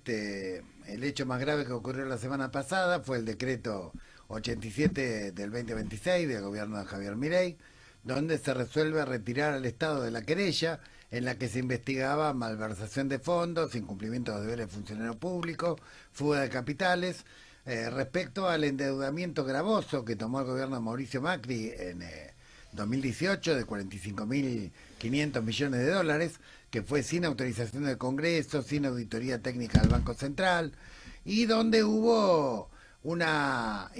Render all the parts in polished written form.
el hecho más grave que ocurrió la semana pasada fue el decreto 87 del 2026 del gobierno de Javier Milei, donde se resuelve retirar al Estado de la querella en la que se investigaba malversación de fondos, incumplimiento de deberes de funcionario público, fuga de capitales, respecto al endeudamiento gravoso que tomó el gobierno de Mauricio Macri en 2018 de 45.500 millones de dólares, que fue sin autorización del Congreso, sin auditoría técnica del Banco Central, y donde hubo una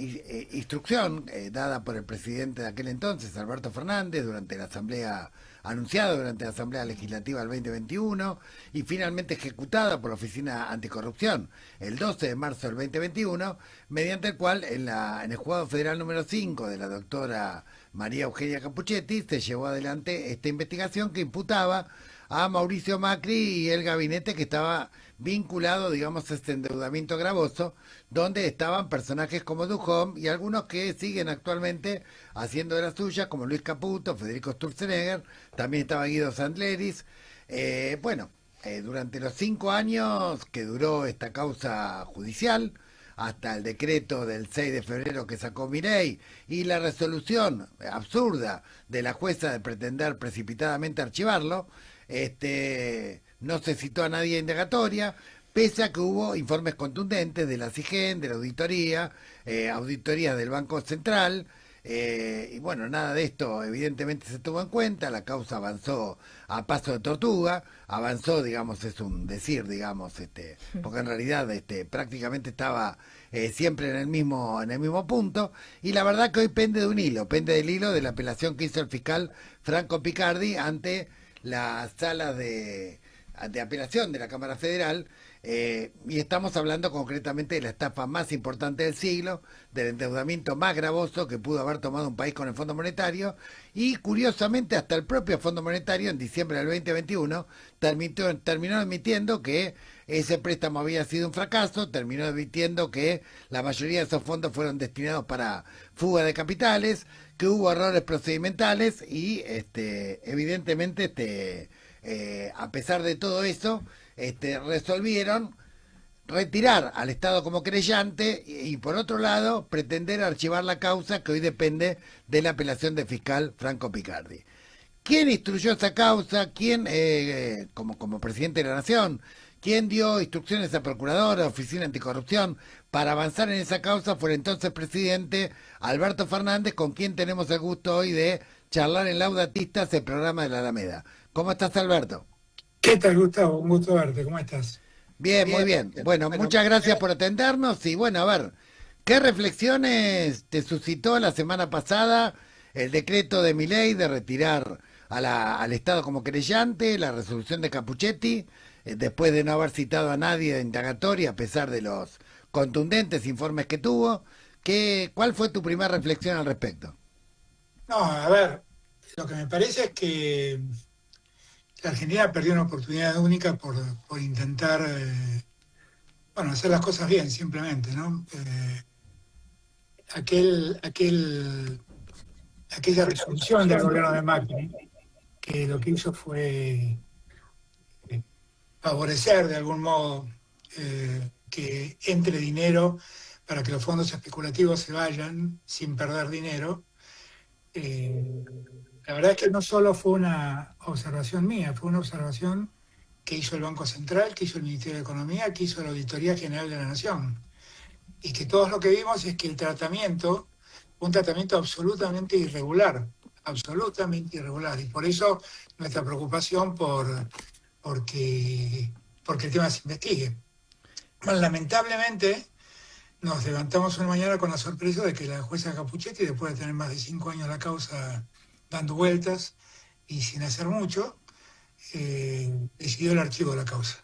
instrucción dada por el presidente de aquel entonces, Alberto Fernández, durante la asamblea anunciada durante la Asamblea Legislativa del 2021 y finalmente ejecutada por la Oficina Anticorrupción el 12 de marzo del 2021, mediante el cual en el Juzgado Federal número 5 de la doctora María Eugenia Capuchetti se llevó adelante esta investigación que imputaba a Mauricio Macri y el gabinete que estaba vinculado, digamos, a este endeudamiento gravoso, donde estaban personajes como Duhom y algunos que siguen actualmente haciendo de la suya, como Luis Caputo, Federico Sturzenegger, también estaba Guido Sandleris. Durante los 5 años que duró esta causa judicial, hasta el decreto del 6 de febrero que sacó Milei y la resolución absurda de la jueza de pretender precipitadamente archivarlo, no se citó a nadie indagatoria, pese a que hubo informes contundentes de la CIGEN, de la auditoría, auditorías del Banco Central, y bueno, nada de esto evidentemente se tuvo en cuenta, la causa avanzó a paso de tortuga, avanzó, digamos, es un decir, digamos, porque en realidad prácticamente estaba siempre en el mismo punto, y la verdad que hoy pende de un hilo, pende del hilo de la apelación que hizo el fiscal Franco Picardi ante la sala de apelación de la Cámara Federal, y estamos hablando concretamente de la estafa más importante del siglo, del endeudamiento más gravoso que pudo haber tomado un país con el Fondo Monetario, y curiosamente hasta el propio Fondo Monetario en diciembre del 2021 terminó admitiendo que ese préstamo había sido un fracaso, terminó admitiendo que la mayoría de esos fondos fueron destinados para fuga de capitales, que hubo errores procedimentales y evidentemente a pesar de todo eso, resolvieron retirar al Estado como creyente y por otro lado pretender archivar la causa que hoy depende de la apelación del fiscal Franco Picardi. ¿Quién instruyó esa causa? ¿Quién, como presidente de la Nación, quién dio instrucciones a Procuradora, Oficina Anticorrupción, para avanzar en esa causa? Fue el entonces presidente Alberto Fernández, con quien tenemos el gusto hoy de charlar en Laudatistas, el programa de la Alameda. ¿Cómo estás, Alberto? ¿Qué tal, Gustavo? Un gusto verte. ¿Cómo estás? Bien, muy bien. Bueno, muchas gracias por atendernos y bueno, a ver, ¿qué reflexiones te suscitó la semana pasada el decreto de Milei de retirar al Estado como querellante, la resolución de Capuchetti, después de no haber citado a nadie de indagatoria a pesar de los contundentes informes que tuvo? ¿Cuál fue tu primera reflexión al respecto? No, a ver, lo que me parece es que la Argentina perdió una oportunidad única por intentar, hacer las cosas bien, simplemente, ¿no? Aquel, aquel, aquella resolución del gobierno de Macri, que lo que hizo fue favorecer de algún modo que entre dinero para que los fondos especulativos se vayan sin perder dinero. La verdad es que no solo fue una observación mía, fue una observación que hizo el Banco Central, que hizo el Ministerio de Economía, que hizo la Auditoría General de la Nación. Y que todos lo que vimos es que el tratamiento, un tratamiento absolutamente irregular, y por eso nuestra preocupación porque el tema se investigue. Bueno, lamentablemente nos levantamos una mañana con la sorpresa de que la jueza Capuchetti, después de tener más de 5 años la causa dando vueltas y sin hacer mucho, decidió el archivo de la causa.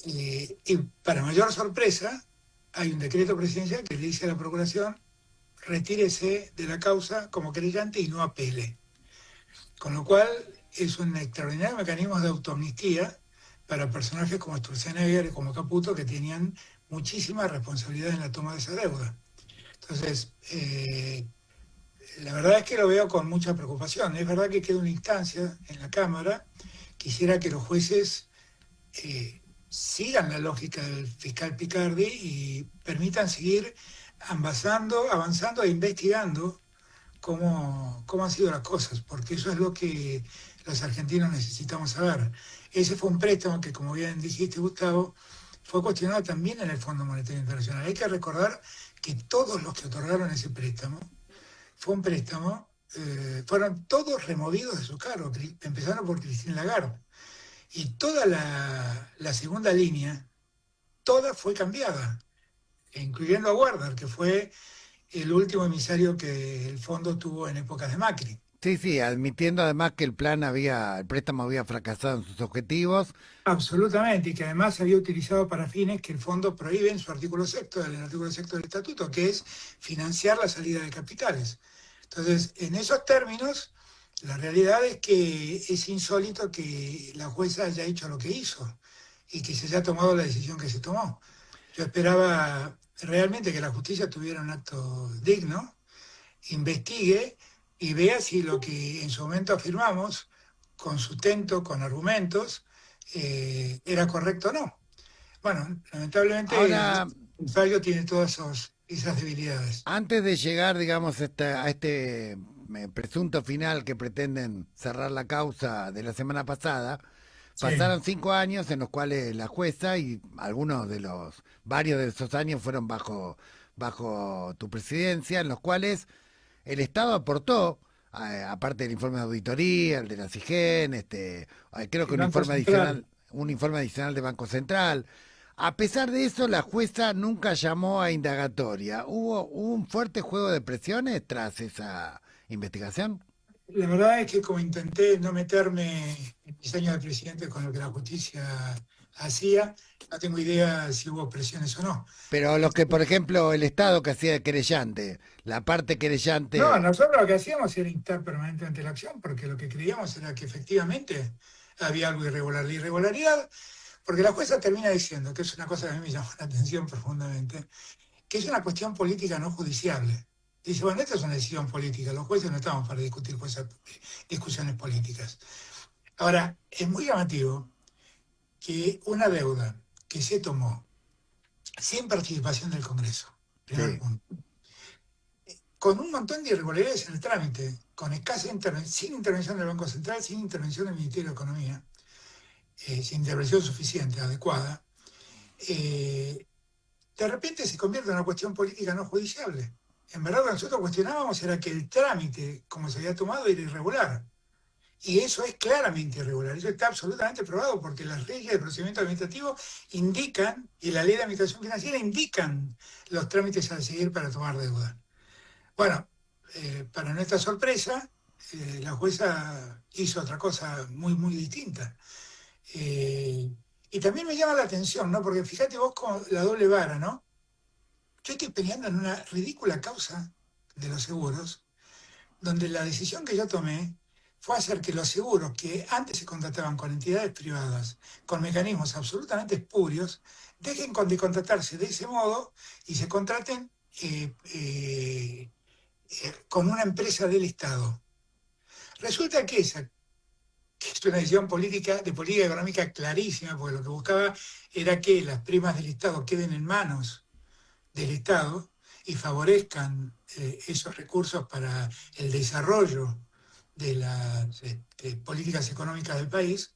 Y para mayor sorpresa, hay un decreto presidencial que le dice a la Procuración: retírese de la causa como querellante y no apele. Con lo cual es un extraordinario mecanismo de autoamnistía para personajes como Sturzenegger y como Caputo, que tenían muchísima responsabilidad en la toma de esa deuda. Entonces, la verdad es que lo veo con mucha preocupación. Es verdad que queda una instancia en la Cámara. Quisiera que los jueces sigan la lógica del fiscal Picardi y permitan seguir avanzando e investigando cómo han sido las cosas, porque eso es lo que los argentinos necesitamos saber. Ese fue un préstamo que, como bien dijiste, Gustavo, fue cuestionado también en el Fondo Monetario Internacional. Hay que recordar que todos los que otorgaron ese préstamo, fue un préstamo, fueron todos removidos de su cargo, empezaron por Christine Lagarde. Y toda la segunda línea, toda fue cambiada, incluyendo a Werner, que fue el último emisario que el fondo tuvo en épocas de Macri. Sí, sí, admitiendo además que el préstamo había fracasado en sus objetivos. Absolutamente, y que además se había utilizado para fines que el fondo prohíbe en su artículo sexto, del artículo sexto del estatuto, que es financiar la salida de capitales. Entonces, en esos términos, la realidad es que es insólito que la jueza haya hecho lo que hizo y que se haya tomado la decisión que se tomó. Yo esperaba realmente que la justicia tuviera un acto digno, investigue y vea si lo que en su momento afirmamos, con sustento, con argumentos, era correcto o no. Bueno, lamentablemente Ahora, el fallo tiene todas esas debilidades. antes de llegar, digamos, a este presunto final que pretenden cerrar la causa de la semana pasada, Sí, pasaron 5 años en los cuales la jueza y varios de esos años fueron bajo tu presidencia, en los cuales el Estado aportó, aparte del informe de auditoría, el de la CIGEN, creo que el Banco Central. un informe adicional de Banco Central. A pesar de eso, la jueza nunca llamó a indagatoria. ¿Hubo un fuerte juego de presiones tras esa investigación? La verdad es que como intenté no meterme en mis años de presidente con lo que la justicia hacía, no tengo idea si hubo presiones o no. Pero lo que, por ejemplo, el Estado que hacía de querellante, la parte No, querellante, nosotros lo que hacíamos era instar permanentemente la acción porque lo que creíamos era que efectivamente había algo irregular. La irregularidad, porque la jueza termina diciendo, que es una cosa que a mí me llamó la atención profundamente, que es una cuestión política no judiciable. Dice, bueno, esta es una decisión política, los jueces no estamos para discutir discusiones políticas. Ahora, es muy llamativo que una deuda que se tomó sin participación del Congreso, primer sí, punto, con un montón de irregularidades en el trámite, con escasa sin intervención del Banco Central, sin intervención del Ministerio de Economía, sin intervención suficiente, adecuada, eh, de repente se convierte en una cuestión política no judiciable. En verdad, lo que nosotros cuestionábamos era que el trámite, como se había tomado, era irregular. Y eso es claramente irregular. Eso está absolutamente probado porque las leyes de procedimiento administrativo indican, y la ley de administración financiera indican los trámites a seguir para tomar deuda. Bueno, para nuestra sorpresa, la jueza hizo otra cosa muy, muy distinta. Eh, y también me llama la atención, ¿no? Porque fíjate vos con la doble vara, ¿no? Yo estoy peleando en una ridícula causa de los seguros, donde la decisión que yo tomé fue hacer que los seguros que antes se contrataban con entidades privadas, con mecanismos absolutamente espurios, dejen de contratarse de ese modo y se contraten con una empresa del Estado. Resulta que es una decisión política, de política económica clarísima, porque lo que buscaba era que las primas del Estado queden en manos del Estado y favorezcan esos recursos para el desarrollo de las políticas económicas del país.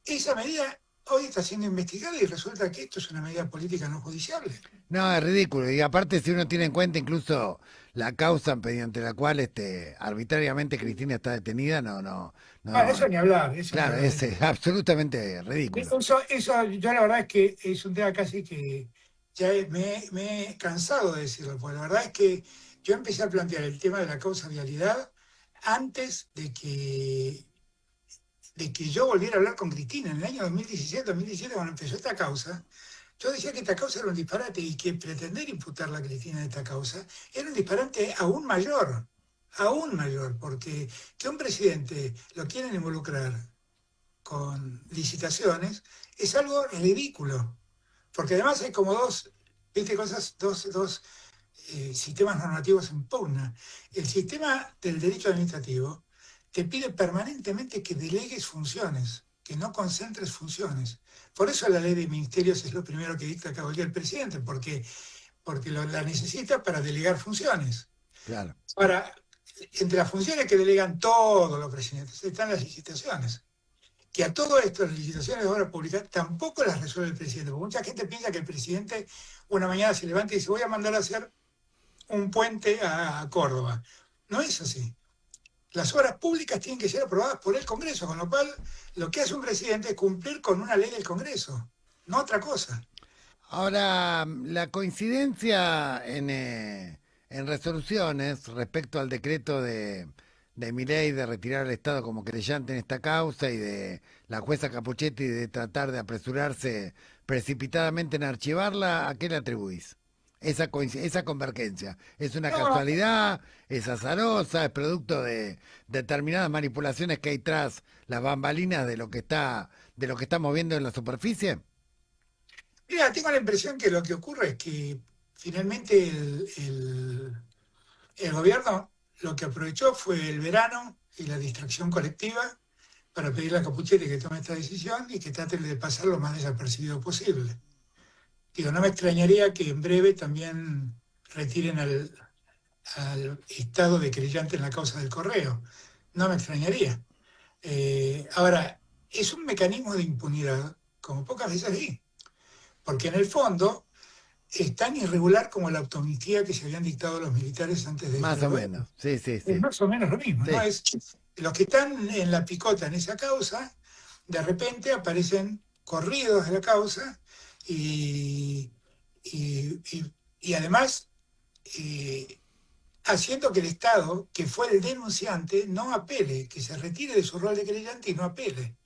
Esa medida hoy está siendo investigada y resulta que esto es una medida política no judiciable. no, es ridículo. Y aparte, si uno tiene en cuenta incluso la causa mediante la cual arbitrariamente Cristina está detenida, Bueno, no, eso ni hablar, eso ni claro, hablar. es absolutamente ridículo. Yo la verdad es que es un tema casi que ya me he cansado de decirlo, porque la verdad es que yo empecé a plantear el tema de la causa vialidad antes de que yo volviera a hablar con Cristina. En el año 2017, cuando empezó esta causa, yo decía que esta causa era un disparate y que pretender imputarla a Cristina de esta causa era un disparate aún mayor, porque que un presidente lo quieren involucrar con licitaciones es algo ridículo, porque además hay como viste, dos sistemas normativos en pugna. El sistema del derecho administrativo te pide permanentemente que delegues funciones, que no concentres funciones, Por eso la ley de ministerios es lo primero que dicta cualquier presidente, porque la necesita para delegar funciones. Claro. Ahora, entre las funciones que delegan todos los presidentes están las licitaciones. Que a todo esto, las licitaciones de obra pública, tampoco las resuelve el presidente. Porque mucha gente piensa que el presidente una mañana se levanta y dice, voy a mandar a hacer un puente a Córdoba. No es así. Las obras públicas tienen que ser aprobadas por el Congreso, con lo cual lo que hace un presidente es cumplir con una ley del Congreso, no otra cosa. Ahora, la coincidencia en resoluciones respecto al decreto de Milei de retirar al Estado como querellante en esta causa y de la jueza Capuchetti de tratar de apresurarse precipitadamente en archivarla, ¿a qué le atribuís? Esa convergencia. ¿Es una No, casualidad? ¿Es azarosa? ¿Es producto de determinadas manipulaciones que hay tras las bambalinas de lo que estamos viendo en la superficie? mira, tengo la impresión que lo que ocurre es que finalmente el gobierno lo que aprovechó fue el verano y la distracción colectiva para pedirle a Capuchetti que tome esta decisión y que trate de pasar lo más desapercibido posible. Digo, no me extrañaría que en breve también retiren al estado de querellante en la causa del correo. No me extrañaría. Ahora, es un mecanismo de impunidad, como pocas veces vi, porque en el fondo es tan irregular como la autoamnistía que se habían dictado los militares antes de Más o Febrero. menos. Sí, sí, Es sí. más o menos lo mismo, ¿no? Sí. Es los que están en la picota en esa causa, de repente aparecen corridos de la causa y, y, y además eh, haciendo que el Estado, que fue el denunciante, no apele, que se retire de su rol de creyente y no apele.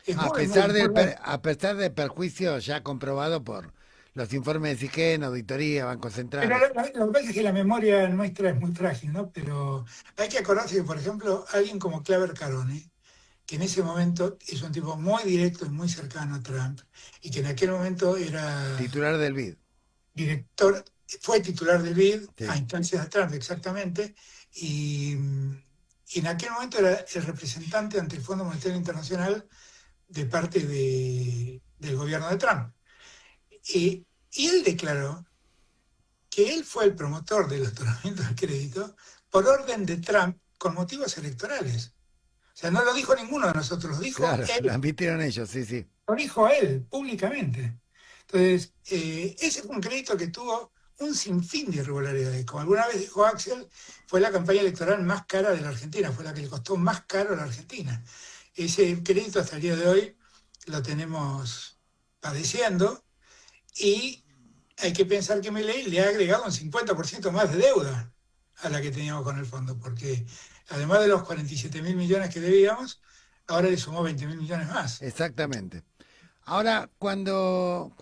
Es A muy, muy, pesar muy raro. a pesar del perjuicio ya comprobado por los informes de SIGEN, auditoría, bancos Pero centrales. lo que pasa es que la memoria nuestra es muy frágil, ¿no? Pero hay que acordarse que, por ejemplo, alguien como Claver Carone, que en ese momento es un tipo muy directo y muy cercano a Trump, y que en aquel momento era Titular del BID. director, fue titular del BID a Sí, instancias de Trump exactamente, y en aquel momento era el representante ante el Fondo Monetario Internacional de parte del gobierno de Trump. Y él declaró que él fue el promotor del otorgamiento del crédito por orden de Trump con motivos electorales. O sea, no lo dijo ninguno de nosotros, claro, lo admitieron ellos, sí, sí. lo dijo él públicamente. Entonces, ese fue un crédito que tuvo un sinfín de irregularidades. Como alguna vez dijo Axel, fue la campaña electoral más cara de la Argentina, fue la que le costó más caro a la Argentina. Ese crédito hasta el día de hoy lo tenemos padeciendo y hay que pensar que Milei le ha agregado un 50% más de deuda a la que teníamos con el fondo, porque además de los 47.000 millones que debíamos, ahora le sumó 20.000 millones más. Exactamente. Ahora, cuando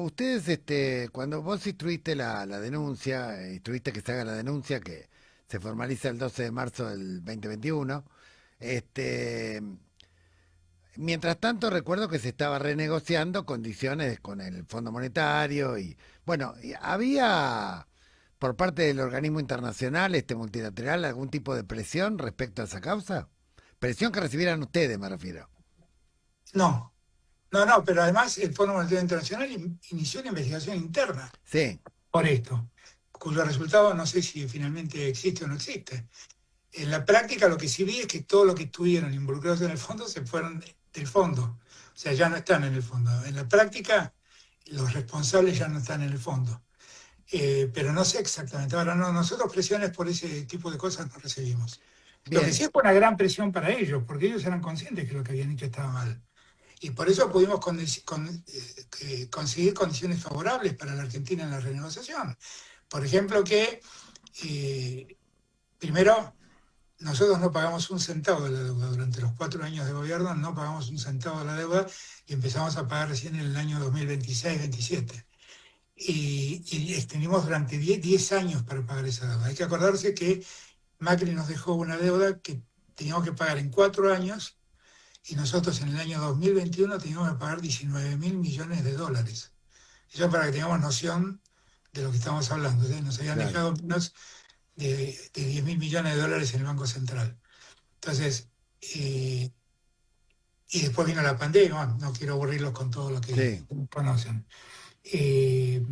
ustedes, cuando vos instruiste la denuncia, instruiste que se haga la denuncia, que se formaliza el 12 de marzo del 2021, este, mientras tanto recuerdo que se estaba renegociando condiciones con el Fondo Monetario y, bueno, y había por parte del organismo internacional, multilateral, algún tipo de presión respecto a esa causa. Presión que recibieran ustedes, me refiero. No, no, pero además el Fondo Monetario Internacional inició una investigación interna Sí, por esto, cuyo resultado no sé si finalmente existe o no existe. En la práctica lo que sí vi es que todos los que estuvieron involucrados en el fondo se fueron del fondo, o sea, ya no están en el fondo. En la práctica los responsables ya no están en el fondo. Pero no sé exactamente. Ahora, no, nosotros presiones por ese tipo de cosas no recibimos. Lo que bien. sí es una gran presión para ellos, porque ellos eran conscientes que lo que habían hecho estaba mal. Y por eso pudimos conseguir condiciones favorables para la Argentina en la renegociación. Por ejemplo, que primero nosotros no pagamos un centavo de la deuda. Durante los 4 años de gobierno no pagamos un centavo de la deuda y empezamos a pagar recién en el año 2026-27. Y extendimos durante 10 años para pagar esa deuda. Hay que acordarse que Macri nos dejó una deuda que teníamos que pagar en 4 años y nosotros en el año 2021 teníamos que pagar 19.000 millones de dólares. Eso para que tengamos noción de lo que estamos hablando. ¿Sí? Nos habían Claro. dejado menos de 10.000 millones de dólares en el Banco Central. Entonces, y después vino la pandemia, bueno, no quiero aburrirlos con todo lo que Sí. conocen. Eh,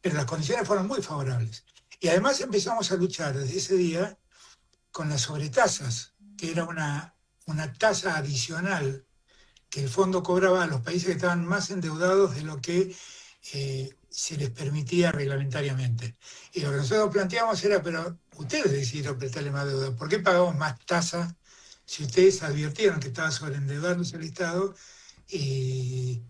pero las condiciones fueron muy favorables. Y además empezamos a luchar desde ese día con las sobretasas, que era una tasa adicional que el fondo cobraba a los países que estaban más endeudados de lo que se les permitía reglamentariamente. Y lo que nosotros planteamos era, pero ustedes decidieron prestarle más deuda, ¿por qué pagamos más tasa si ustedes advirtieron que estaba sobreendeudándose el Estado? Y,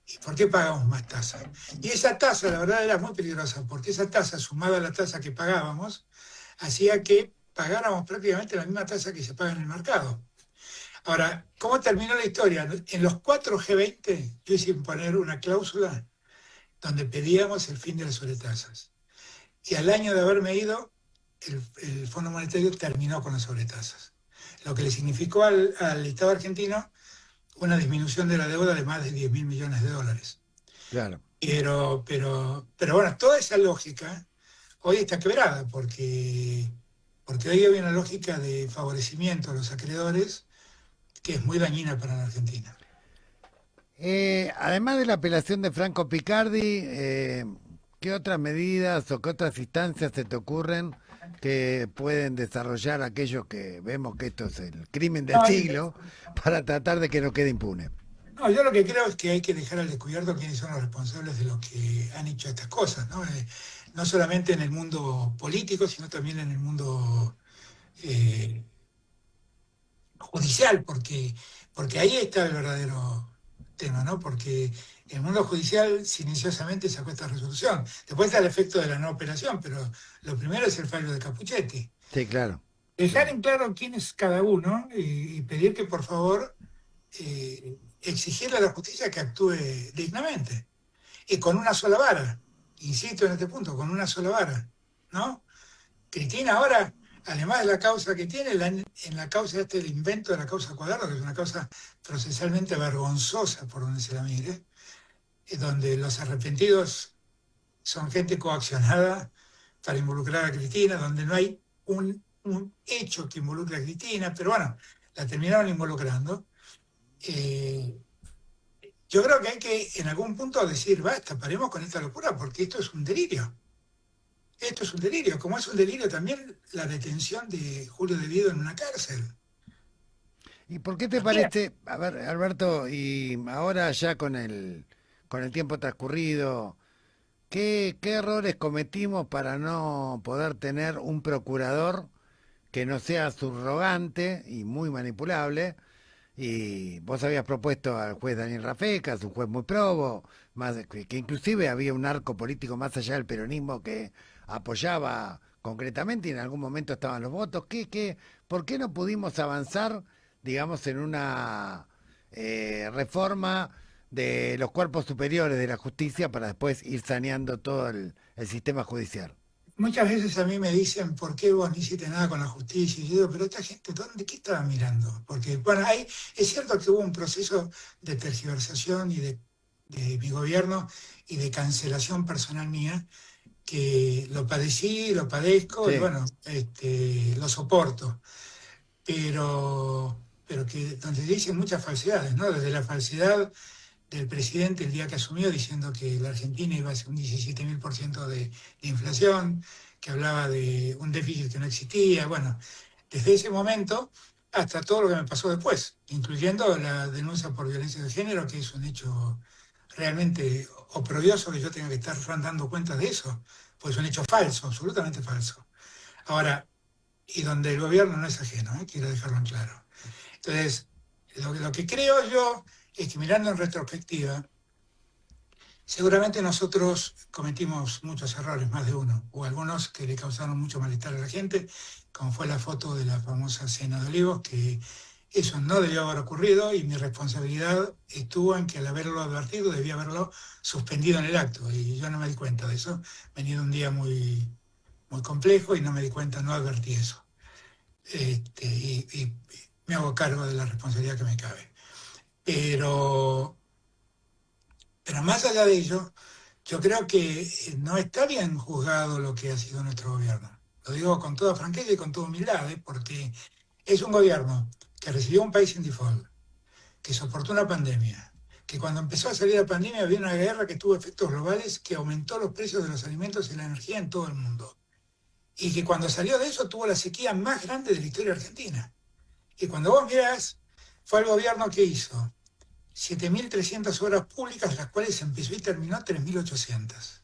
¿Y por qué pagamos más tasa? Y esa tasa, la verdad, era muy peligrosa, porque esa tasa, sumada a la tasa que pagábamos, hacía que pagáramos prácticamente la misma tasa que se paga en el mercado. Ahora, ¿cómo terminó la historia? En los 4 G20 yo hice imponer una cláusula donde pedíamos el fin de las sobretasas. Y al año de haberme ido, el Fondo Monetario terminó con las sobretasas, lo que le significó al Estado argentino una disminución de la deuda de más de 10.000 millones de dólares. Claro. Pero bueno, toda esa lógica hoy está quebrada porque hoy hay una lógica de favorecimiento a los acreedores que es muy dañina para la Argentina. Además de la apelación de Franco Picardi, ¿qué otras medidas o qué otras instancias se te ocurren que pueden desarrollar aquellos que vemos que esto es el crimen del No, siglo para tratar de que no quede impune? no, yo lo que creo es que hay que dejar al descubierto quiénes son los responsables de lo que han hecho estas cosas, ¿no? No solamente en el mundo político, sino también en el mundo eh, judicial, porque ahí está el verdadero tema, ¿no? Porque el mundo judicial silenciosamente sacó esta resolución. Después está el efecto de la no operación, pero lo primero es el fallo de Capuchetti. Sí, claro. Dejar Sí. en claro quién es cada uno y pedir que por favor exigirle a la justicia que actúe dignamente y con una sola vara. Insisto en este punto, con una sola vara, ¿no? Cristina ahora, además de la causa que tiene, en la causa el invento de la causa Cuadrado, que es una causa procesalmente vergonzosa por donde se la mire, donde los arrepentidos son gente coaccionada para involucrar a Cristina, donde no hay un hecho que involucre a Cristina, pero bueno, la terminaron involucrando. Eh, yo creo que hay que en algún punto decir, basta, paremos con esta locura, porque esto es un delirio. Esto es un delirio, como es un delirio también la detención de Julio De Vito en una cárcel. ¿Y por qué te También. parece, a ver, Alberto, y ahora ya con el tiempo transcurrido, qué errores cometimos para no poder tener un procurador que no sea subrogante y muy manipulable? Y vos habías propuesto al juez Daniel Rafecas, un juez muy probo, más, que inclusive había un arco político más allá del peronismo que apoyaba concretamente y en algún momento estaban los votos. ¿Por qué no pudimos avanzar, digamos, en una reforma de los cuerpos superiores de la justicia para después ir saneando todo el sistema judicial? Muchas veces a mí me dicen, ¿por qué vos no hiciste nada con la justicia? Y yo digo, pero esta gente, ¿qué estaba mirando? Porque, bueno, es cierto que hubo un proceso de tergiversación de mi gobierno y de cancelación personal mía, que lo padecí, lo padezco y Sí, bueno, lo soporto. Pero que donde dicen muchas falsedades, ¿no? Desde la falsedad del presidente el día que asumió diciendo que la Argentina iba a ser un 17.000% de inflación, que hablaba de un déficit que no existía. Bueno, desde ese momento hasta todo lo que me pasó después, incluyendo la denuncia por violencia de género, que es un hecho realmente oprobioso que yo tenga que estar dando cuenta de eso, pues es un hecho falso, absolutamente falso. Ahora, y donde el gobierno no es ajeno, quiero dejarlo en claro. Entonces, lo que creo yo es que mirando en retrospectiva, seguramente nosotros cometimos muchos errores, más de uno, o algunos que le causaron mucho malestar a la gente, como fue la foto de la famosa cena de Olivos, que eso no debió haber ocurrido y mi responsabilidad estuvo en que al haberlo advertido debía haberlo suspendido en el acto y yo no me di cuenta de eso. Venía un día muy, muy complejo y no me di cuenta, no advertí eso. Y me hago cargo de la responsabilidad que me cabe. Pero Pero más allá de ello, yo creo que no está bien juzgado lo que ha sido nuestro gobierno. Lo digo con toda franqueza y con toda humildad, porque es un gobierno que recibió un país en default, que soportó una pandemia, que cuando empezó a salir la pandemia había una guerra que tuvo efectos globales que aumentó los precios de los alimentos y la energía en todo el mundo. Y que cuando salió de eso tuvo la sequía más grande de la historia argentina. Y cuando vos mirás, fue el gobierno que hizo 7.300 obras públicas, las cuales empezó y terminó 3.800.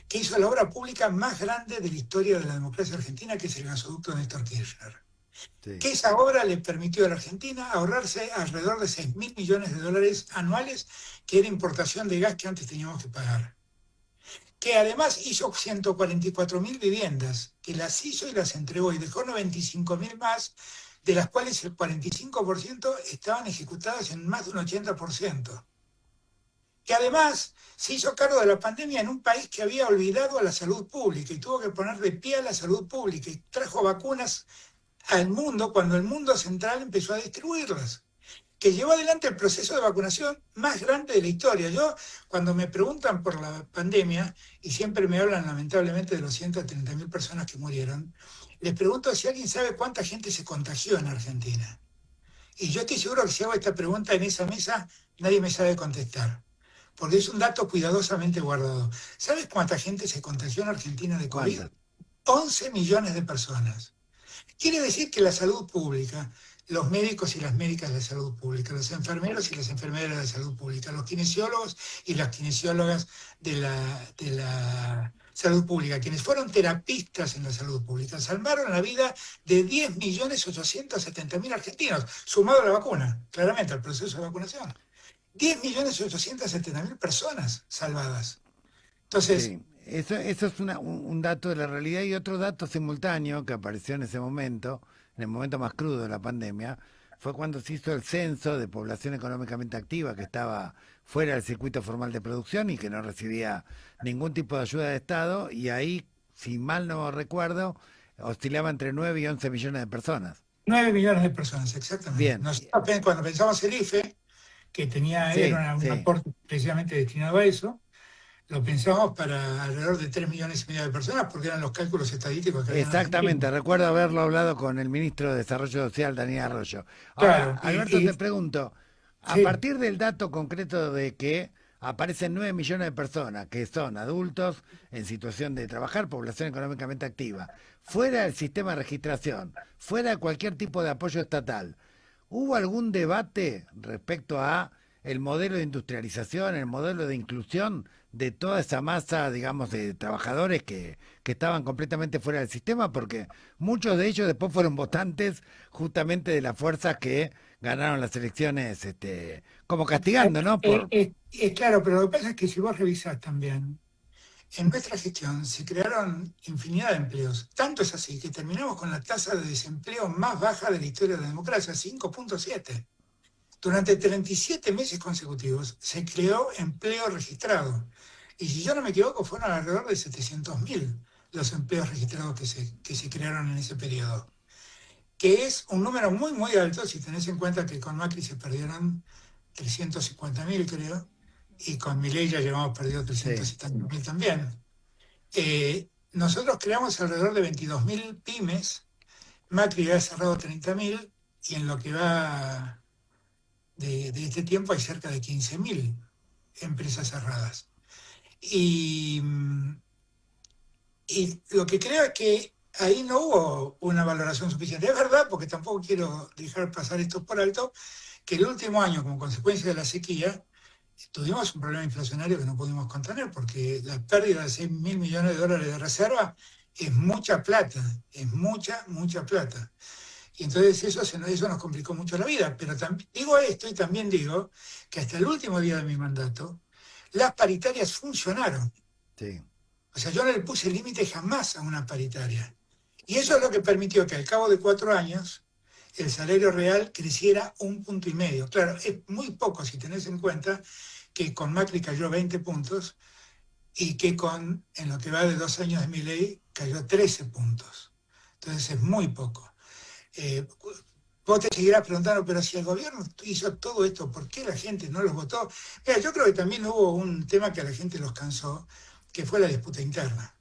Que hizo la obra pública más grande de la historia de la democracia argentina, que es el gasoducto de Néstor Kirchner. Sí. Que esa obra le permitió a la Argentina ahorrarse alrededor de 6.000 millones de dólares anuales, que era importación de gas que antes teníamos que pagar. Que además hizo 144.000 viviendas, que las hizo y las entregó y dejó 95.000 más, de las cuales el 45% estaban ejecutadas en más de un 80%. Que además se hizo cargo de la pandemia en un país que había olvidado a la salud pública y tuvo que poner de pie a la salud pública y trajo vacunas al mundo cuando el mundo central empezó a distribuirlas, que llevó adelante el proceso de vacunación más grande de la historia. Yo, cuando me preguntan por la pandemia, y siempre me hablan lamentablemente de los 130.000 personas que murieron, les pregunto si alguien sabe cuánta gente se contagió en Argentina. Y yo estoy seguro que si hago esta pregunta en esa mesa, nadie me sabe contestar, porque es un dato cuidadosamente guardado. ¿Sabes cuánta gente se contagió en Argentina de COVID? ¿Cuántas? 11 millones de personas. Quiere decir que la salud pública, los médicos y las médicas de salud pública, los enfermeros y las enfermeras de salud pública, los kinesiólogos y las kinesiólogas de la salud pública, quienes fueron terapistas en la salud pública, salvaron la vida de 10.870.000 argentinos, sumado a la vacuna, claramente al proceso de vacunación. 10.870.000 personas salvadas. Entonces, Sí, eso es un dato de la realidad y otro dato simultáneo que apareció en ese momento, en el momento más crudo de la pandemia, fue cuando se hizo el censo de población económicamente activa que estaba fuera del circuito formal de producción y que no recibía ningún tipo de ayuda de Estado y ahí, si mal no recuerdo, oscilaba entre 9 y 11 millones de personas. 9 millones de personas, exactamente. Bien, Nosotros, cuando pensamos el IFE, que sí, era un sí. aporte precisamente destinado a eso, lo pensamos para alrededor de 3,5 millones de personas, porque eran los cálculos estadísticos que había en Argentina. Exactamente, recuerdo haberlo hablado con el ministro de Desarrollo Social, Daniel Arroyo. Ahora, Claro, Alberto, te pregunto, a sí, partir del dato concreto de que aparecen 9 millones de personas que son adultos en situación de trabajar, población económicamente activa, fuera del sistema de registración, fuera de cualquier tipo de apoyo estatal, ¿hubo algún debate respecto a el modelo de industrialización, el modelo de inclusión de toda esa masa, digamos, de trabajadores que estaban completamente fuera del sistema? Porque muchos de ellos después fueron votantes justamente de las fuerzas que ganaron las elecciones, como castigando, ¿no? Por claro, pero lo que pasa es que si vos revisás también, en nuestra gestión se crearon infinidad de empleos. Tanto es así que terminamos con la tasa de desempleo más baja de la historia de la democracia, 5,7. Durante 37 meses consecutivos se creó empleo registrado. Y si yo no me equivoco, fueron alrededor de 700.000 los empleos registrados que se crearon en ese periodo. Que es un número muy, muy alto si tenés en cuenta que con Macri se perdieron 350.000, creo, y con Milei ya llevamos perdido sí, 370.000 también. Nosotros creamos alrededor de 22.000 pymes, Macri ha cerrado 30.000, y en lo que va de este tiempo hay cerca de 15.000 empresas cerradas. Y, y lo que creo es que ahí no hubo una valoración suficiente. Es verdad, porque tampoco quiero dejar pasar esto por alto, que el último año, como consecuencia de la sequía, tuvimos un problema inflacionario que no pudimos contener, porque la pérdida de 6.000 millones de dólares de reserva es mucha plata, es mucha, mucha plata. Y entonces eso nos complicó mucho la vida. Pero digo esto y también digo que hasta el último día de mi mandato, las paritarias funcionaron. sí. O sea, yo no le puse límite jamás a una paritaria. Y eso es lo que permitió que al cabo de 4 años el salario real creciera 1,5 puntos. Claro, es muy poco si tenés en cuenta que con Macri cayó 20 puntos y que en lo que va de 2 años de Milei cayó 13 puntos. Entonces es muy poco. Vos te seguirás preguntando, pero si el gobierno hizo todo esto, ¿por qué la gente no los votó? Mira, yo creo que también hubo un tema que a la gente los cansó, que fue la disputa interna.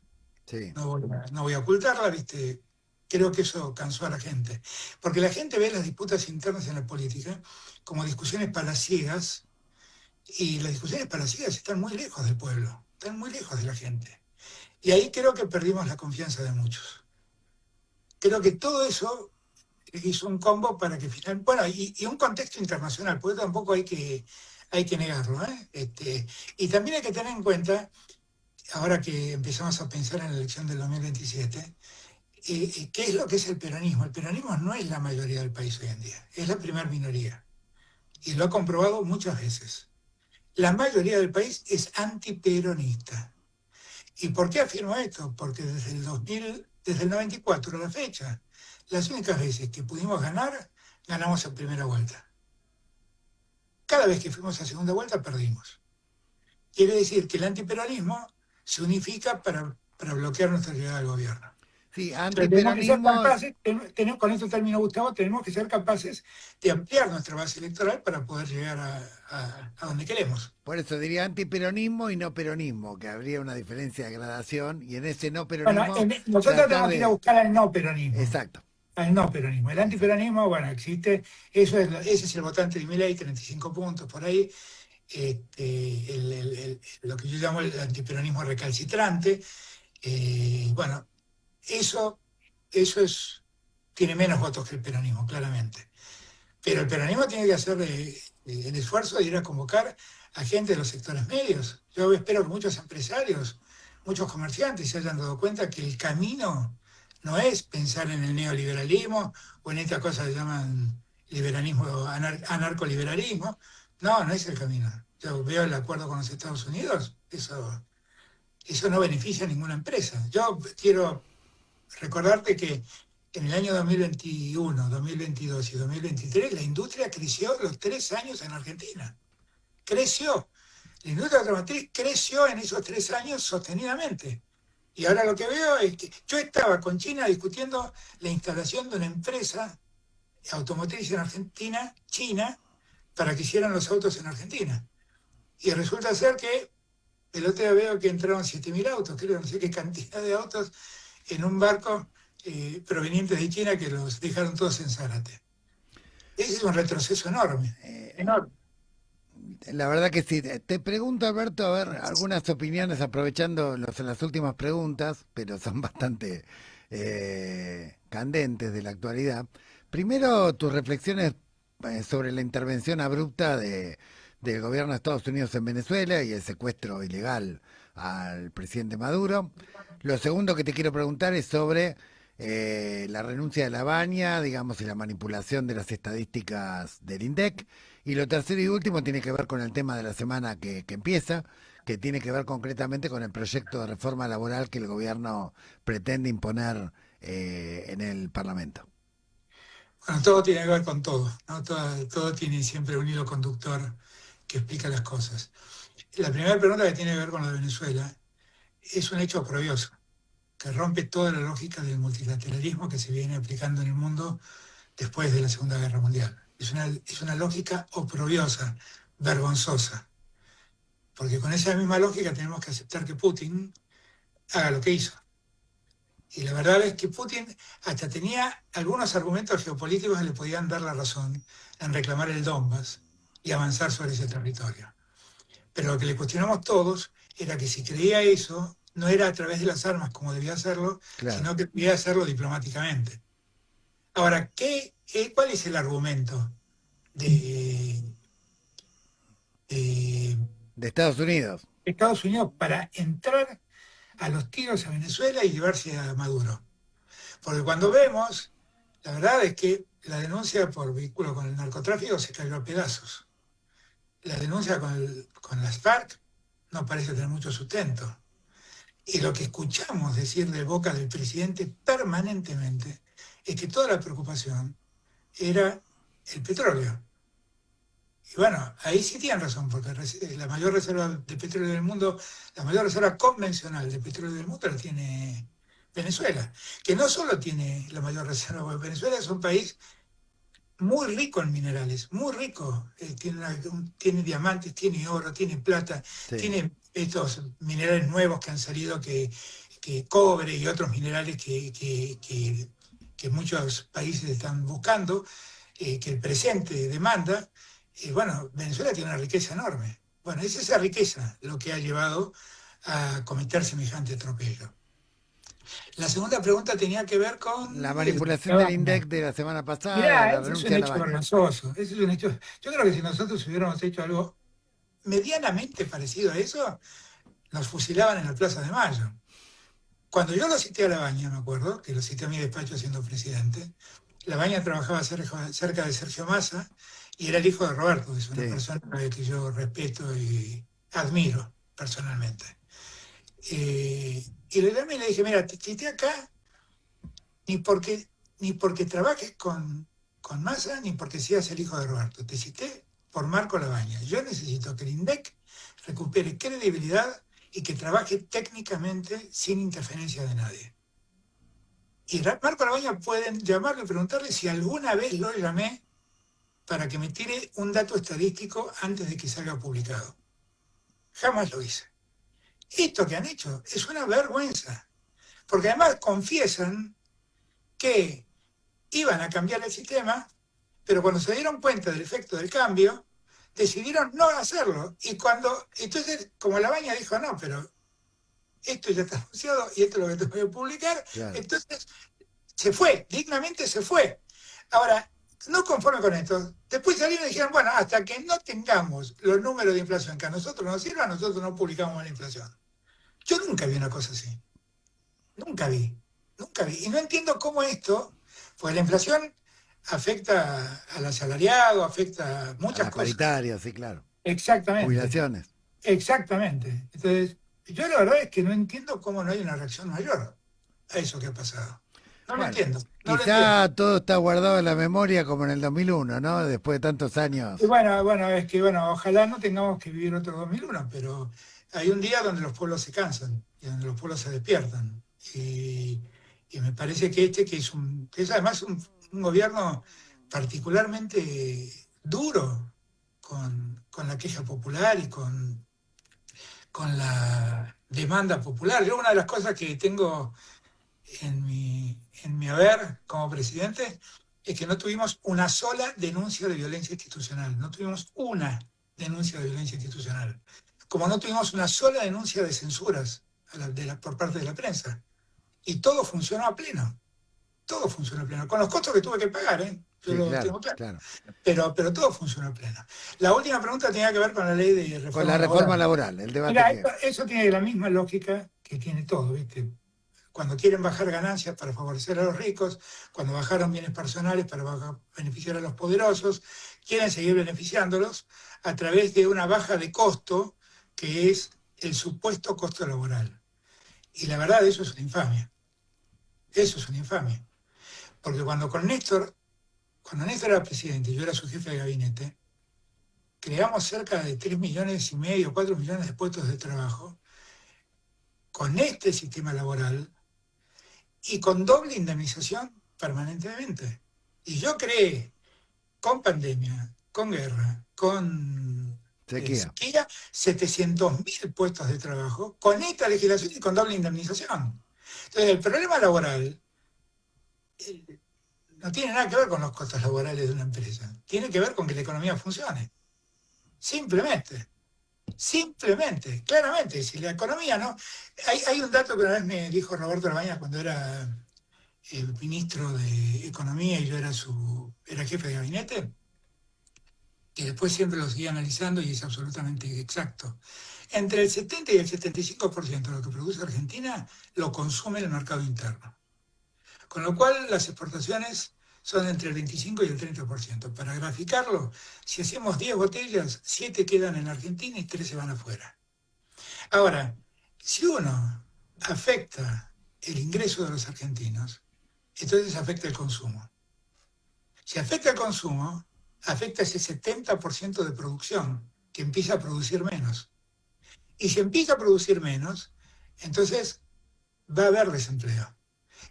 Sí. No voy a ocultarla, ¿viste? Creo que eso cansó a la gente. Porque la gente ve las disputas internas en la política como discusiones palaciegas, y las discusiones palaciegas están muy lejos del pueblo, están muy lejos de la gente. Y ahí creo que perdimos la confianza de muchos. Creo que todo eso hizo un combo para que finalmente, bueno, y un contexto internacional, porque tampoco hay que negarlo, ¿eh? Y también hay que tener en cuenta, ahora que empezamos a pensar en la elección del 2027, ¿qué es lo que es el peronismo? El peronismo no es la mayoría del país hoy en día, es la primera minoría. Y lo ha comprobado muchas veces. La mayoría del país es antiperonista. ¿Y por qué afirmo esto? Porque desde el 94 a la fecha, las únicas veces que pudimos ganar, ganamos en primera vuelta. Cada vez que fuimos a segunda vuelta, perdimos. Quiere decir que el antiperonismo se unifica para bloquear nuestra llegada al gobierno. Sí, Entonces, tenemos que ser antiperonismo, capaces, con esto termino, Gustavo, tenemos que ser capaces de ampliar nuestra base electoral para poder llegar a donde queremos. por eso diría antiperonismo y no peronismo, que habría una diferencia de gradación, y en ese no Bueno, peronismo nosotros tratar tenemos que ir a de... buscar al no peronismo. Exacto, Al no peronismo. El exacto. antiperonismo, bueno, existe, ese es el votante de Milei, 35 puntos por ahí. Lo que yo llamo el antiperonismo recalcitrante. Bueno, eso, tiene menos votos que el peronismo, claramente. Pero el peronismo tiene que hacer el esfuerzo de ir a convocar a gente de los sectores medios. Yo espero que muchos empresarios, muchos comerciantes se hayan dado cuenta que el camino no es pensar en el neoliberalismo o en esta cosa que llaman liberalismo, anarcoliberalismo. No, no es el camino. Yo veo el acuerdo con los Estados Unidos, eso no beneficia a ninguna empresa. Yo quiero recordarte que en el año 2021, 2022 y 2023 la industria creció los 3 años en Argentina. Creció. La industria automotriz creció en esos 3 años sostenidamente. Y ahora lo que veo es que yo estaba con China discutiendo la instalación de una empresa automotriz en Argentina, China, para que hicieran los autos en Argentina. Y resulta ser que el otro día veo que entraron 7.000 autos, creo, no sé qué cantidad de autos, en un barco provenientes de China que los dejaron todos en Zárate. Ese es un retroceso enorme, enorme. La verdad que sí. Te pregunto, Alberto, a ver, algunas opiniones aprovechando las últimas preguntas, pero son bastante candentes de la actualidad. Primero, tus reflexiones sobre la intervención abrupta del gobierno de Estados Unidos en Venezuela y el secuestro ilegal al presidente Maduro. Lo segundo que te quiero preguntar es sobre la renuncia de La Baña, digamos, y la manipulación de las estadísticas del INDEC. Y lo tercero y último tiene que ver con el tema de la semana que empieza, que tiene que ver concretamente con el proyecto de reforma laboral que el gobierno pretende imponer en el Parlamento. Bueno, todo tiene que ver con todo, ¿no? Todo tiene siempre un hilo conductor que explica las cosas. La primera pregunta que tiene que ver con lo de Venezuela es un hecho oprobioso, que rompe toda la lógica del multilateralismo que se viene aplicando en el mundo después de la Segunda Guerra Mundial. Es una lógica oprobiosa, vergonzosa, porque con esa misma lógica tenemos que aceptar que Putin haga lo que hizo. Y la verdad es que Putin hasta tenía algunos argumentos geopolíticos que le podían dar la razón en reclamar el Donbass y avanzar sobre ese territorio. Pero lo que le cuestionamos todos era que si creía eso, no era a través de las armas como debía hacerlo, Claro. sino que debía hacerlo diplomáticamente. Ahora, ¿cuál es el argumento de De Estados Unidos. Estados Unidos para entrar a los tiros a Venezuela y llevarse a Maduro? Porque cuando vemos, la verdad es que la denuncia por vínculo con el narcotráfico se cayó a pedazos. La denuncia con las FARC no parece tener mucho sustento. Y lo que escuchamos decir de boca del presidente permanentemente es que toda la preocupación era el petróleo. Y bueno, ahí sí tienen razón, porque la mayor reserva de petróleo del mundo, la mayor reserva convencional de petróleo del mundo la tiene Venezuela, que no solo tiene la mayor reserva, porque Venezuela es un país muy rico en minerales, muy rico. Tiene diamantes, tiene oro, tiene plata, Sí. tiene estos minerales nuevos que han salido, que cobre y otros minerales que que muchos países están buscando, que el presente demanda, bueno, Venezuela tiene una riqueza enorme. Bueno, es esa riqueza lo que ha llevado a cometer semejante atropello. La segunda pregunta tenía que ver La con manipulación la del baña. INDEC de la semana pasada, Mirá, la ese es un renuncia a la hecho baña. vergonzoso. Ese es un hecho. Yo creo que si nosotros hubiéramos hecho algo medianamente parecido a eso, nos fusilaban en la Plaza de Mayo. Cuando yo lo cité a La Baña, me acuerdo, que lo cité a mi despacho siendo presidente, La Baña trabajaba cerca de Sergio Massa y era el hijo de Roberto, que es una Sí. persona que yo respeto y admiro personalmente. Y le llamé y le dije, mira, te cité acá ni porque, ni porque trabajes con Massa, ni porque seas el hijo de Roberto. Te cité por Marco Labaña. Yo necesito que el INDEC recupere credibilidad y que trabaje técnicamente sin interferencia de nadie. Y Marco Labaña pueden llamarlo y preguntarle si alguna vez lo llamé para que me tire un dato estadístico antes de que salga publicado. Jamás lo hice. Esto que han hecho es una vergüenza, porque además confiesan que iban a cambiar el sistema, pero cuando se dieron cuenta del efecto del cambio, decidieron no hacerlo. Y entonces, como La Baña dijo, no, pero esto ya está anunciado y esto es lo que te voy a publicar, Claro. entonces se fue, dignamente se fue. Ahora, no conforme con esto, después salieron y dijeron, bueno, hasta que no tengamos los números de inflación que a nosotros nos sirvan, nosotros no publicamos la inflación. Yo nunca vi una cosa así. Nunca vi. Nunca vi. Y no entiendo cómo esto, pues la inflación afecta al asalariado, afecta a A muchas las cosas. paritarias, sí, claro. Exactamente, Jubilaciones. exactamente. Entonces, yo la verdad es que no entiendo cómo no hay una reacción mayor a eso que ha pasado. No lo Bueno, entiendo, no lo entiendo. quizá todo está guardado en la memoria como en el 2001, ¿no? Después de tantos Y años. bueno, es que bueno, ojalá no tengamos que vivir otro 2001, pero hay un día donde los pueblos se cansan y donde los pueblos se despiertan. Y, y me parece que que es además un gobierno particularmente duro con la queja popular y con la demanda popular. Yo una de las cosas que tengo en mi haber como presidente es que no tuvimos una sola denuncia de violencia institucional, no tuvimos una denuncia de violencia institucional, como no tuvimos una sola denuncia de censuras por parte de la prensa. Y todo funcionó a pleno, todo funcionó a pleno, con los costos que tuve que pagar, ¿eh? Yo Sí, lo claro, tengo claro, claro. pero todo funcionó a pleno. La última pregunta tenía que ver con la ley de Con la reforma reforma laboral. laboral, el debate Mira, que... eso tiene la misma lógica que tiene todo, ¿viste? Cuando quieren bajar ganancias para favorecer a los ricos, cuando bajaron bienes personales para beneficiar a los poderosos, quieren seguir beneficiándolos a través de una baja de costo que es el supuesto costo laboral. Y la verdad, eso es una infamia. Eso es una infamia. Porque cuando Néstor era presidente y yo era su jefe de gabinete, creamos cerca de 3,5 millones, 4 millones de puestos de trabajo con este sistema laboral y con doble indemnización permanentemente. Y yo creé, con pandemia, con guerra, con Sequía. sequía, 700.000 puestos de trabajo con esta legislación y con doble indemnización. Entonces, el problema laboral no tiene nada que ver con los costos laborales de una empresa. Tiene que ver con que la economía funcione. Simplemente. Simplemente, claramente. Si la economía no... Hay un dato que una vez me dijo Roberto Labaña cuando era el ministro de Economía y yo era jefe de gabinete, que después siempre lo seguía analizando y es absolutamente exacto. Entre el 70 y el 75% de lo que produce Argentina lo consume el mercado interno. Con lo cual las exportaciones son entre el 25 y el 30%. Para graficarlo, si hacemos 10 botellas, 7 quedan en Argentina y 3 se van afuera. Ahora, si uno afecta el ingreso de los argentinos, entonces afecta el consumo. Si afecta el consumo, afecta ese 70% de producción, que empieza a producir menos. Y si empieza a producir menos, entonces va a haber desempleo.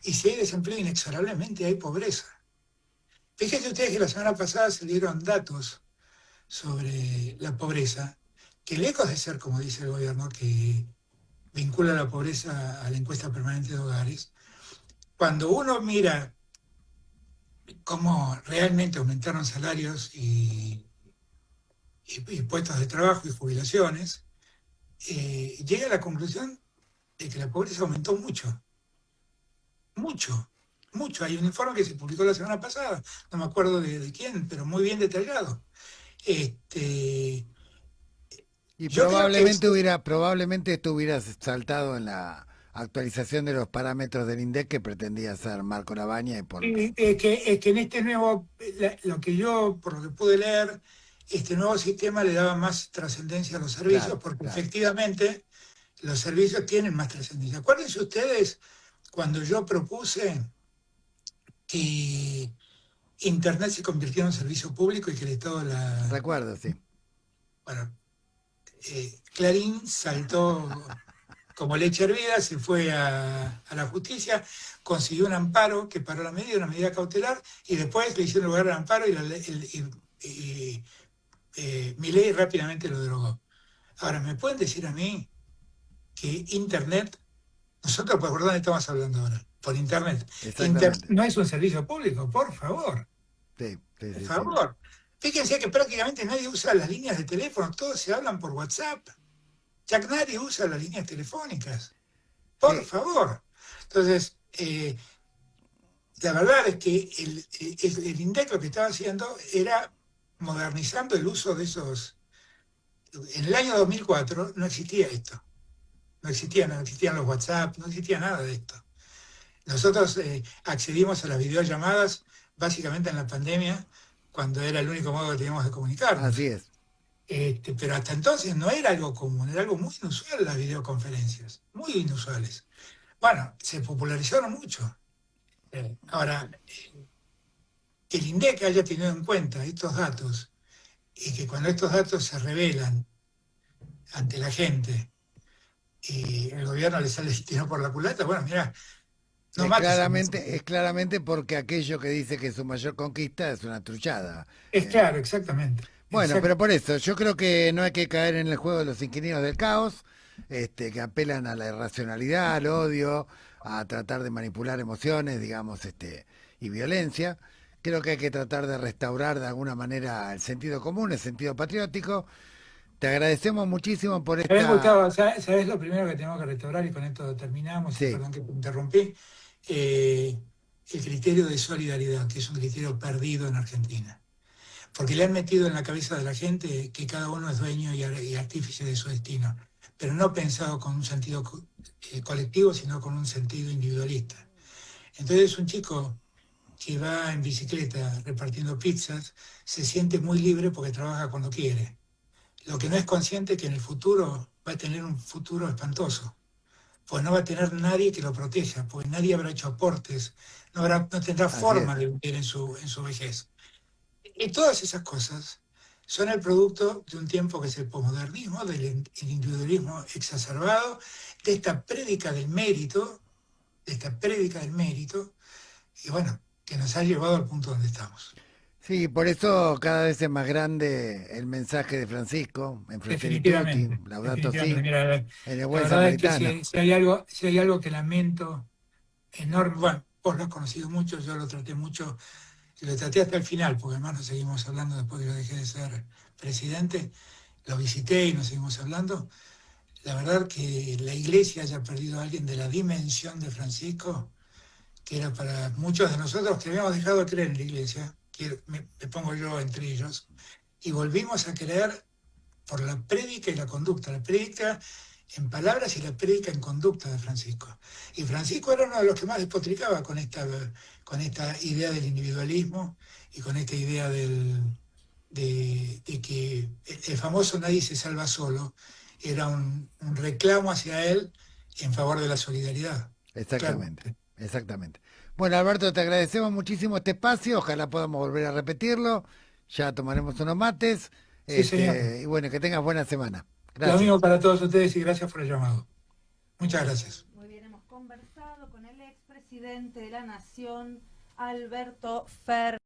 Y si hay desempleo, inexorablemente hay pobreza. Fíjense ustedes que la semana pasada se dieron datos sobre la pobreza, que lejos de ser, como dice el gobierno, que vincula la pobreza a la encuesta permanente de hogares, cuando uno mira cómo realmente aumentaron salarios y puestos de trabajo y jubilaciones, llega a la conclusión de que la pobreza aumentó mucho, mucho, mucho. Hay un informe que se publicó la semana pasada, no me acuerdo de quién, pero muy bien detallado. Este, Y yo creo que probablemente esto hubiera saltado en la actualización de los parámetros del INDEC que pretendía hacer Marco Labaña y por... es que en este nuevo, lo que yo, por lo que pude leer, este nuevo sistema le daba más trascendencia a los servicios, Claro, porque claro. efectivamente los servicios tienen más trascendencia. Acuérdense ustedes cuando yo propuse que Internet se convirtiera en un servicio público y que el Estado la... Recuerdo, sí. Bueno, Clarín saltó como leche hervida, se fue a la justicia, consiguió un amparo que paró la medida, una medida cautelar, y después le hicieron lugar al amparo y, Milei rápidamente lo derogó. Ahora, ¿me pueden decir a mí que Internet, nosotros por dónde estamos hablando ahora? Por Internet. Exactamente. No es un servicio público, por favor, Sí, sí, por sí, sí. favor. Fíjense que prácticamente nadie usa las líneas de teléfono, todos se hablan por WhatsApp. Ya nadie usa las líneas telefónicas. Por Sí, favor. Entonces, la verdad es que el INDEC lo que estaba haciendo era modernizando el uso de esos. En el año 2004 no existía esto. No existían los WhatsApp, no existía nada de esto. Nosotros accedimos a las videollamadas básicamente en la pandemia, cuando era el único modo que teníamos de así comunicarnos. es. Pero hasta entonces no era algo común, era algo muy inusual las videoconferencias, muy inusuales. Bueno, se popularizaron mucho. Ahora, que el INDEC haya tenido en cuenta estos datos y que cuando estos datos se revelan ante la gente y el gobierno le sale el tiro por la culata, bueno, mira, no mates a más. Es claramente porque aquello que dice que es su mayor conquista es una truchada. Es Eh, claro, exactamente. bueno, pero Exacto. por eso, yo creo que no hay que caer en el juego de los inquilinos del caos, que apelan a la irracionalidad, al odio, a tratar de manipular emociones, digamos, y violencia. Creo que hay que tratar de restaurar de alguna manera el sentido común, el sentido patriótico. Te agradecemos muchísimo por ¿Sabés, esta... Gustavo? ¿Sabés lo primero que tenemos que restaurar? Y con esto terminamos, y Sí, perdón que te interrumpí. Eh, el criterio de solidaridad, que es un criterio perdido en Argentina. Porque le han metido en la cabeza de la gente que cada uno es dueño y artífice de su destino, pero no pensado con un sentido colectivo, sino con un sentido individualista. Entonces un chico que va en bicicleta repartiendo pizzas se siente muy libre porque trabaja cuando quiere. Lo que no es consciente es que en el futuro va a tener un futuro espantoso, pues no va a tener nadie que lo proteja, pues nadie habrá hecho aportes, no tendrá así forma es. de vivir en su vejez. Y todas esas cosas son el producto de un tiempo que es el posmodernismo, el individualismo exacerbado, de esta prédica del mérito, de esta prédica del mérito, y bueno, que nos ha llevado al punto donde estamos. Sí, por eso cada vez es más grande el mensaje de Francisco en Fratelli Tutti, Definitivamente, Laudato definitivamente. Si, Mira, en el la buen verdad es que samaritano. si hay algo que lamento enorme, bueno, vos lo has conocido mucho, yo lo traté mucho, y lo traté hasta el final, porque además nos seguimos hablando después que yo dejé de ser presidente, lo visité y nos seguimos hablando. La verdad que la iglesia haya perdido a alguien de la dimensión de Francisco, que era para muchos de nosotros que habíamos dejado de creer en la iglesia, que me pongo yo entre ellos, y volvimos a creer por la prédica y la conducta, la prédica en palabras y la prédica en conducta de Francisco. Y Francisco era uno de los que más despotricaba con esta idea del individualismo y con esta idea de que el famoso nadie se salva solo era un reclamo hacia él en favor de la solidaridad. Exactamente, Claramente. exactamente. Bueno, Alberto, te agradecemos muchísimo este espacio, ojalá podamos volver a repetirlo, ya tomaremos unos mates, Sí, señor. y bueno, que tengas buena semana. Lo Gracias. mismo para todos ustedes y gracias por el llamado. Muchas gracias. Muy bien, hemos conversado con el expresidente de la Nación, Alberto Fernández.